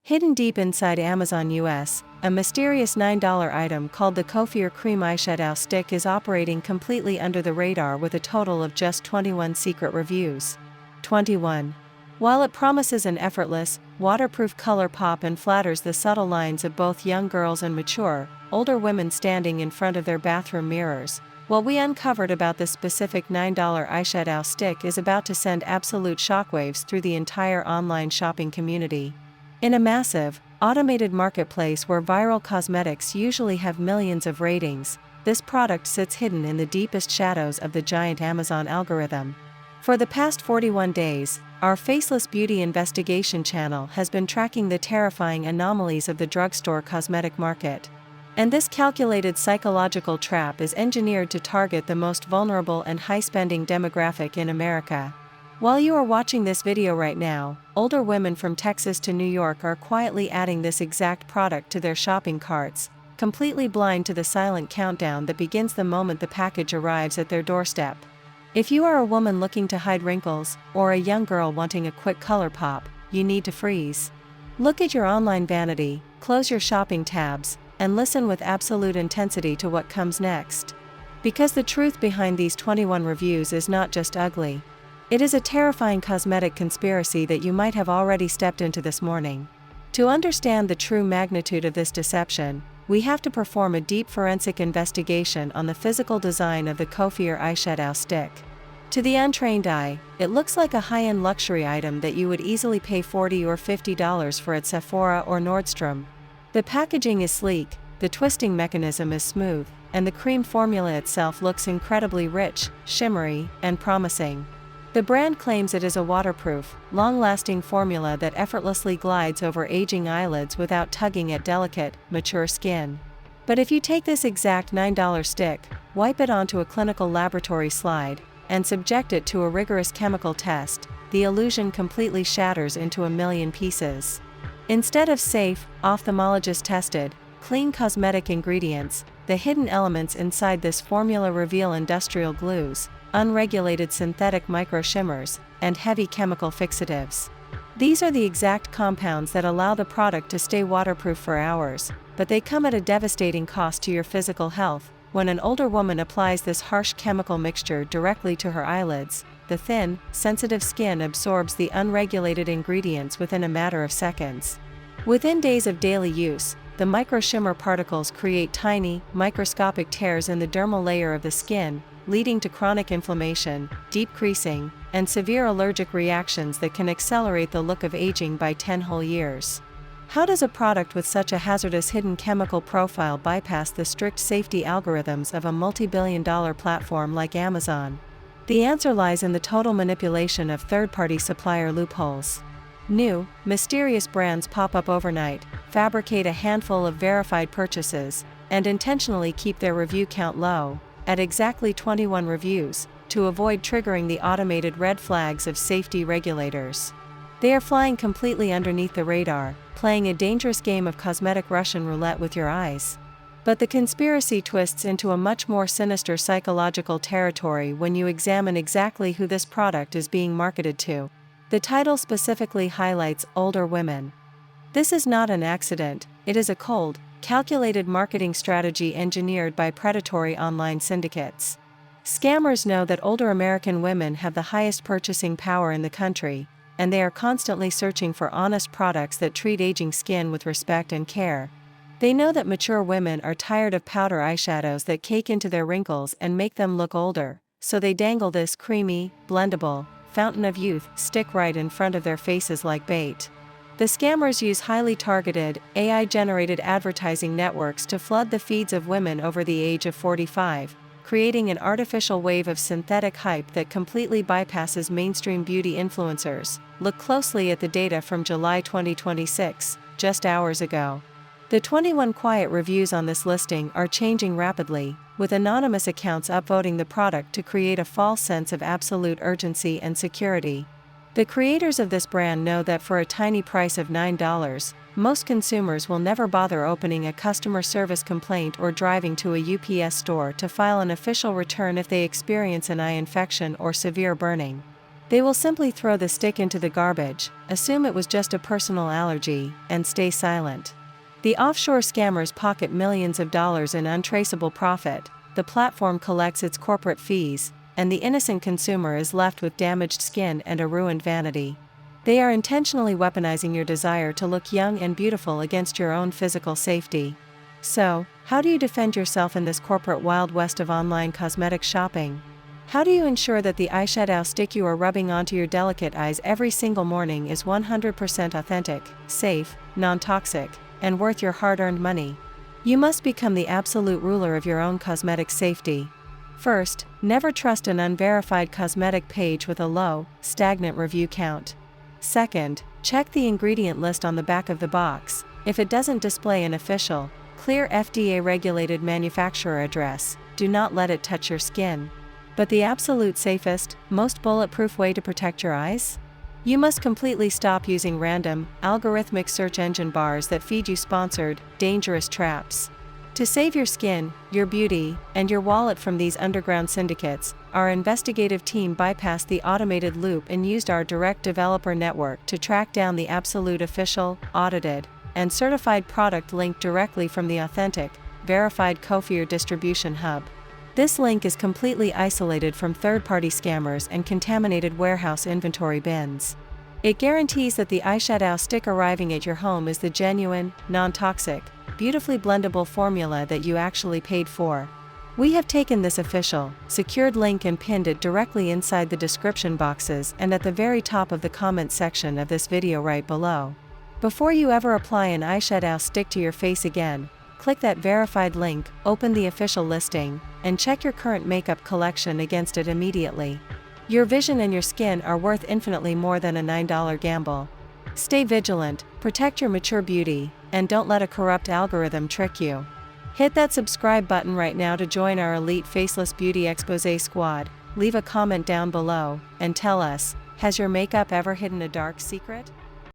Hidden deep inside Amazon US, a mysterious $9 item called the Coiffure Cream Eyeshadow Stick is operating completely under the radar with a total of just 21 secret reviews. 21. While it promises an effortless, waterproof color pop and flatters the subtle lines of both young girls and mature, older women standing in front of their bathroom mirrors, what we uncovered about this specific $9 eyeshadow stick is about to send absolute shockwaves through the entire online shopping community. In a massive, automated marketplace where viral cosmetics usually have millions of ratings, this product sits hidden in the deepest shadows of the giant Amazon algorithm. For the past 41 days, our Faceless Beauty Investigation channel has been tracking the terrifying anomalies of the drugstore cosmetic market. And this calculated psychological trap is engineered to target the most vulnerable and high-spending demographic in America. While you are watching this video right now, older women from Texas to New York are quietly adding this exact product to their shopping carts, completely blind to the silent countdown that begins the moment the package arrives at their doorstep. If you are a woman looking to hide wrinkles, or a young girl wanting a quick color pop, you need to freeze. Look at your online vanity, close your shopping tabs, and listen with absolute intensity to what comes next. Because the truth behind these 21 reviews is not just ugly. It is a terrifying cosmetic conspiracy that you might have already stepped into this morning. To understand the true magnitude of this deception, we have to perform a deep forensic investigation on the physical design of the Coiffure eyeshadow stick. To the untrained eye, it looks like a high-end luxury item that you would easily pay $40 or $50 for at Sephora or Nordstrom. The packaging is sleek, the twisting mechanism is smooth, and the cream formula itself looks incredibly rich, shimmery, and promising. The brand claims it is a waterproof, long-lasting formula that effortlessly glides over aging eyelids without tugging at delicate, mature skin. But if you take this exact $9 stick, wipe it onto a clinical laboratory slide, and subject it to a rigorous chemical test, the illusion completely shatters into a million pieces. Instead of safe, ophthalmologist-tested, clean cosmetic ingredients, the hidden elements inside this formula reveal industrial glues, unregulated synthetic micro-shimmers, and heavy chemical fixatives. These are the exact compounds that allow the product to stay waterproof for hours, but they come at a devastating cost to your physical health. When an older woman applies this harsh chemical mixture directly to her eyelids, the thin, sensitive skin absorbs the unregulated ingredients within a matter of seconds. Within days of daily use, the micro-shimmer particles create tiny, microscopic tears in the dermal layer of the skin, leading to chronic inflammation, deep creasing, and severe allergic reactions that can accelerate the look of aging by 10 whole years. How does a product with such a hazardous hidden chemical profile bypass the strict safety algorithms of a multi-billion-dollar platform like Amazon? The answer lies in the total manipulation of third-party supplier loopholes. New, mysterious brands pop up overnight, fabricate a handful of verified purchases, and intentionally keep their review count low, at exactly 21 reviews, to avoid triggering the automated red flags of safety regulators. They are flying completely underneath the radar, playing a dangerous game of cosmetic Russian roulette with your eyes. But the conspiracy twists into a much more sinister psychological territory when you examine exactly who this product is being marketed to. The title specifically highlights older women. This is not an accident, it is a cold, calculated marketing strategy engineered by predatory online syndicates. Scammers know that older American women have the highest purchasing power in the country, and they are constantly searching for honest products that treat aging skin with respect and care. They know that mature women are tired of powder eyeshadows that cake into their wrinkles and make them look older, so they dangle this creamy, blendable, fountain of youth stick right in front of their faces like bait. The scammers use highly targeted, AI-generated advertising networks to flood the feeds of women over the age of 45, creating an artificial wave of synthetic hype that completely bypasses mainstream beauty influencers. Look closely at the data from July 2026, just hours ago. The 21 quiet reviews on this listing are changing rapidly, with anonymous accounts upvoting the product to create a false sense of absolute urgency and security. The creators of this brand know that for a tiny price of $9, most consumers will never bother opening a customer service complaint or driving to a UPS store to file an official return if they experience an eye infection or severe burning. They will simply throw the stick into the garbage, assume it was just a personal allergy, and stay silent. The offshore scammers pocket millions of dollars in untraceable profit, the platform collects its corporate fees, and the innocent consumer is left with damaged skin and a ruined vanity. They are intentionally weaponizing your desire to look young and beautiful against your own physical safety. So, how do you defend yourself in this corporate Wild West of online cosmetic shopping? How do you ensure that the eyeshadow stick you are rubbing onto your delicate eyes every single morning is 100% authentic, safe, non-toxic, and worth your hard-earned money? You must become the absolute ruler of your own cosmetic safety. First, never trust an unverified cosmetic page with a low, stagnant review count. Second, check the ingredient list on the back of the box. If it doesn't display an official, clear FDA-regulated manufacturer address, do not let it touch your skin. But the absolute safest, most bulletproof way to protect your eyes? You must completely stop using random, algorithmic search engine bars that feed you sponsored, dangerous traps. To save your skin, your beauty, and your wallet from these underground syndicates, our investigative team bypassed the automated loop and used our direct developer network to track down the absolute official, audited, and certified product linked directly from the authentic, verified Cofier distribution hub. This link is completely isolated from third-party scammers and contaminated warehouse inventory bins. It guarantees that the eyeshadow stick arriving at your home is the genuine, non-toxic, beautifully blendable formula that you actually paid for. We have taken this official, secured link and pinned it directly inside the description boxes and at the very top of the comment section of this video right below. Before you ever apply an eyeshadow stick to your face again, click that verified link, open the official listing, and check your current makeup collection against it immediately. Your vision and your skin are worth infinitely more than a $9 gamble. Stay vigilant, protect your mature beauty, and don't let a corrupt algorithm trick you. Hit that subscribe button right now to join our elite Faceless Beauty Exposé squad, leave a comment down below, and tell us, has your makeup ever hidden a dark secret?